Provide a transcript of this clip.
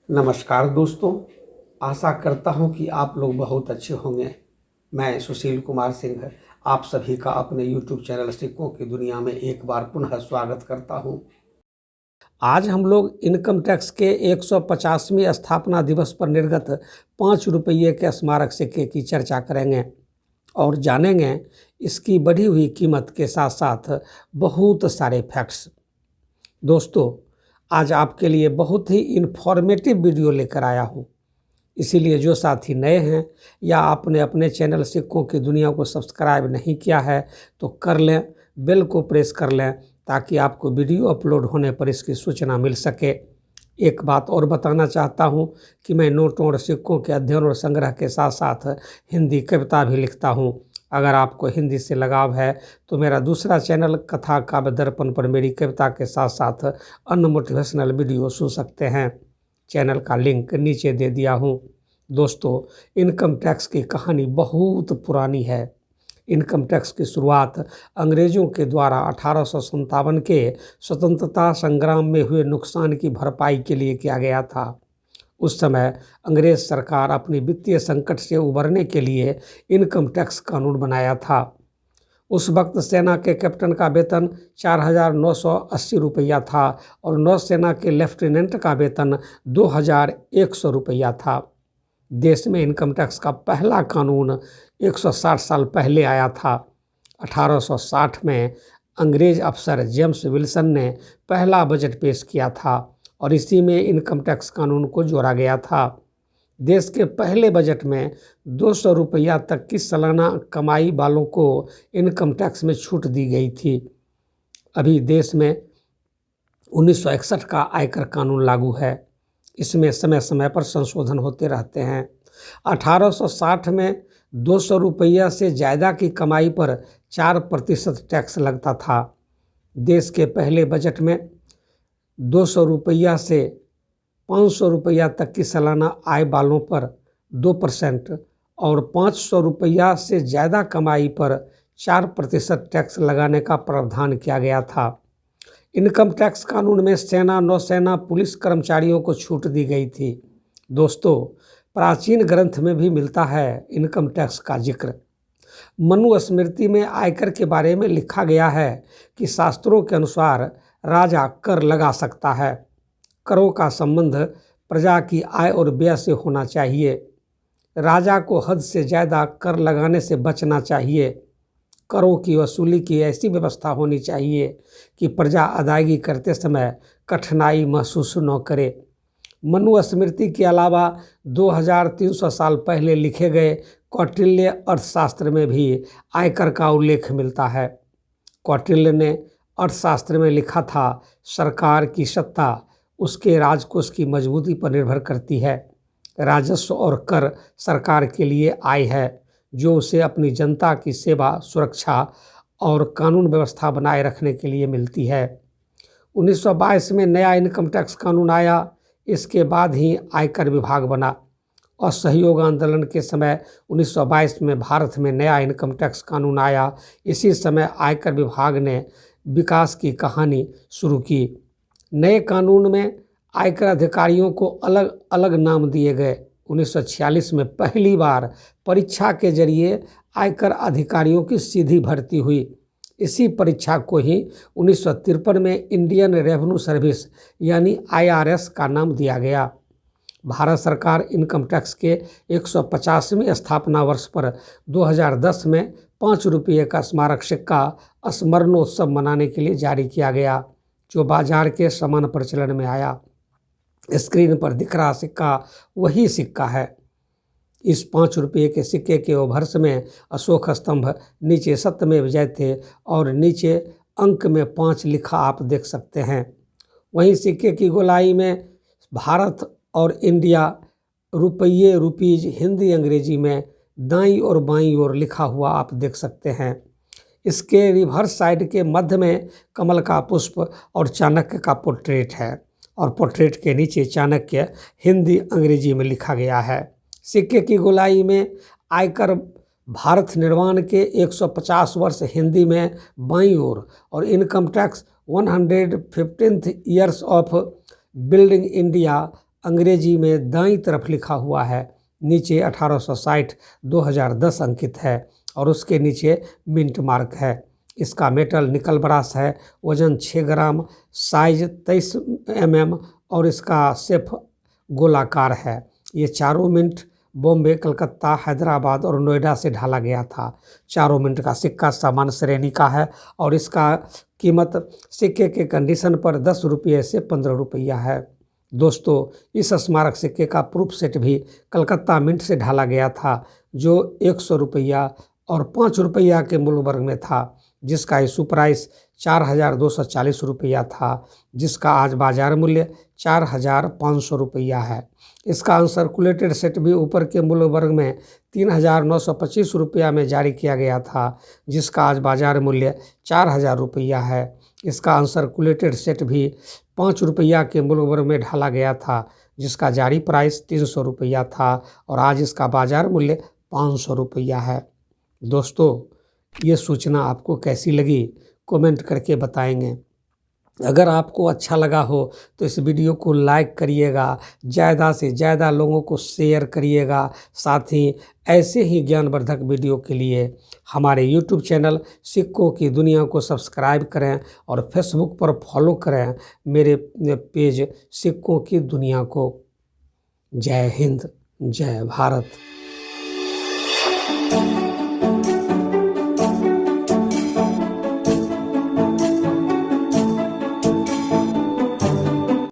नमस्कार दोस्तों, आशा करता हूं कि आप लोग बहुत अच्छे होंगे। मैं सुशील कुमार सिंह आप सभी का अपने YouTube चैनल सिक्कों की दुनिया में एक बार पुनः स्वागत करता हूं। आज हम लोग इनकम टैक्स के 150वें स्थापना दिवस पर निर्गत 5 रुपये के स्मारक सिक्के की चर्चा करेंगे और जानेंगे इसकी बढ़ी हुई कीमत के साथ साथ बहुत सारे फैक्ट्स। दोस्तों, आज आपके लिए बहुत ही इन्फॉर्मेटिव वीडियो लेकर आया हूँ, इसीलिए जो साथी नए हैं या आपने अपने चैनल सिक्कों की दुनिया को सब्सक्राइब नहीं किया है तो कर लें, बेल को प्रेस कर लें ताकि आपको वीडियो अपलोड होने पर इसकी सूचना मिल सके। एक बात और बताना चाहता हूँ कि मैं नोटों और सिक्कों के अध्ययन और संग्रह के साथ साथ हिंदी कविता भी लिखता हूँ। अगर आपको हिंदी से लगाव है तो मेरा दूसरा चैनल कथा काव्य दर्पण पर मेरी कविता के साथ साथ अन्य मोटिवेशनल वीडियो सुन सकते हैं। चैनल का लिंक नीचे दे दिया हूँ। दोस्तों, इनकम टैक्स की कहानी बहुत पुरानी है। इनकम टैक्स की शुरुआत अंग्रेज़ों के द्वारा 1857 के स्वतंत्रता संग्राम में हुए नुकसान की भरपाई के लिए किया गया था। उस समय अंग्रेज़ सरकार अपनी वित्तीय संकट से उबरने के लिए इनकम टैक्स कानून बनाया था। उस वक्त सेना के कैप्टन का वेतन 4,980 रुपया था और नौसेना के लेफ्टिनेंट का वेतन 2,100 रुपया था। देश में इनकम टैक्स का पहला कानून 160 साल पहले आया था। 1860 में अंग्रेज अफसर जेम्स विल्सन ने पहला बजट पेश किया था और इसी में इनकम टैक्स कानून को जोड़ा गया था। देश के पहले बजट में 200 रुपया तक की सालाना कमाई वालों को इनकम टैक्स में छूट दी गई थी। अभी देश में 1961 का आयकर कानून लागू है। इसमें समय समय पर संशोधन होते रहते हैं। 1860 में 200 रुपया से ज़्यादा की कमाई पर 4% टैक्स लगता था। देश के पहले बजट में 200 रुपया से 500 रुपया तक की सालाना आय वालों पर 2% और 500 रुपया से ज़्यादा कमाई पर 4% टैक्स लगाने का प्रावधान किया गया था। इनकम टैक्स कानून में सेना, नौसेना, पुलिस कर्मचारियों को छूट दी गई थी। दोस्तों, प्राचीन ग्रंथ में भी मिलता है इनकम टैक्स का जिक्र। मनुस्मृति में आयकर के बारे में लिखा गया है कि शास्त्रों के अनुसार राजा कर लगा सकता है। करों का संबंध प्रजा की आय और व्यय से होना चाहिए। राजा को हद से ज़्यादा कर लगाने से बचना चाहिए। करों की वसूली की ऐसी व्यवस्था होनी चाहिए कि प्रजा अदायगी करते समय कठिनाई महसूस न करे। मनुस्मृति के अलावा 2300 साल पहले लिखे गए कौटिल्य अर्थशास्त्र में भी आयकर का उल्लेख मिलता है। कौटिल्य ने अर्थशास्त्र में लिखा था, सरकार की सत्ता उसके राजकोष की मजबूती पर निर्भर करती है। राजस्व और कर सरकार के लिए आय है जो उसे अपनी जनता की सेवा, सुरक्षा और कानून व्यवस्था बनाए रखने के लिए मिलती है। 1922 में नया इनकम टैक्स कानून आया। इसके बाद ही आयकर विभाग बना। असहयोग आंदोलन के समय 1922 में भारत में नया इनकम टैक्स कानून आया। इसी समय आयकर विभाग ने विकास की कहानी शुरू की। नए कानून में आयकर अधिकारियों को अलग अलग नाम दिए गए। 1946 में पहली बार परीक्षा के जरिए आयकर अधिकारियों की सीधी भर्ती हुई। इसी परीक्षा को ही 1953 में इंडियन रेवेन्यू सर्विस यानी IRS का नाम दिया गया। भारत सरकार इनकम टैक्स के 150वें स्थापना वर्ष पर 2010 में 5 रुपये का स्मारक सिक्का स्मरणोत्सव मनाने के लिए जारी किया गया, जो बाजार के समान प्रचलन में आया। स्क्रीन पर दिख रहा सिक्का वही सिक्का है। इस 5 रुपये के सिक्के के ओभर्स में अशोक स्तंभ, नीचे सत्यमेव जयते और नीचे अंक में 5 लिखा आप देख सकते हैं। वहीं सिक्के की गोलाई में भारत और इंडिया, रुपये, रुपीज हिंदी अंग्रेजी में दाईं और बाईं ओर लिखा हुआ आप देख सकते हैं। इसके रिवर्स साइड के मध्य में कमल का पुष्प और चाणक्य का पोर्ट्रेट है और पोर्ट्रेट के नीचे चाणक्य हिंदी अंग्रेजी में लिखा गया है। सिक्के की गोलाई में आयकर भारत निर्माण के 150 वर्ष हिंदी में बाईं ओर और income tax 115th years of building India अंग्रेजी में दाईं तरफ लिखा हुआ है। नीचे 1860 2010 अंकित है और उसके नीचे मिंट मार्क है। इसका मेटल निकल ब्रास है। वजन 6 ग्राम, साइज 23 mm और इसका शेप गोलाकार है। ये चारों मिंट बॉम्बे, कलकत्ता, हैदराबाद और नोएडा से ढाला गया था। चारों मिंट का सिक्का सामान्य श्रेणी का है और इसका कीमत सिक्के के कंडीशन पर 10 रुपये से 15 रुपया है। दोस्तों, इस स्मारक सिक्के का प्रूफ सेट भी कलकत्ता मिंट से ढाला गया था, जो 100 रुपया और 5 रुपया के मूल्य वर्ग में था, जिसका इशू प्राइस 4,240 रुपया था, जिसका आज बाजार मूल्य 4,500 रुपया है। इसका अनसर्कुलेटेड सेट भी ऊपर के मूल्य वर्ग में 3,925 रुपया में जारी किया गया था, जिसका आज बाजार मूल्य 4,000 रुपया है। इसका अनसर्कुलेटेड सेट भी 5 रुपया के मूल्य वर्ग में ढाला गया था, जिसका जारी प्राइस 300 रुपया था और आज इसका बाजार मूल्य 500 रुपया है। दोस्तों, ये सूचना आपको कैसी लगी कमेंट करके बताएंगे। अगर आपको अच्छा लगा हो तो इस वीडियो को लाइक करिएगा, ज़्यादा से ज़्यादा लोगों को शेयर करिएगा। साथ ही ऐसे ही ज्ञानवर्धक वीडियो के लिए हमारे यूट्यूब चैनल सिक्कों की दुनिया को सब्सक्राइब करें और फेसबुक पर फॉलो करें मेरे पेज सिक्कों की दुनिया को। जय हिंद, जय भारत।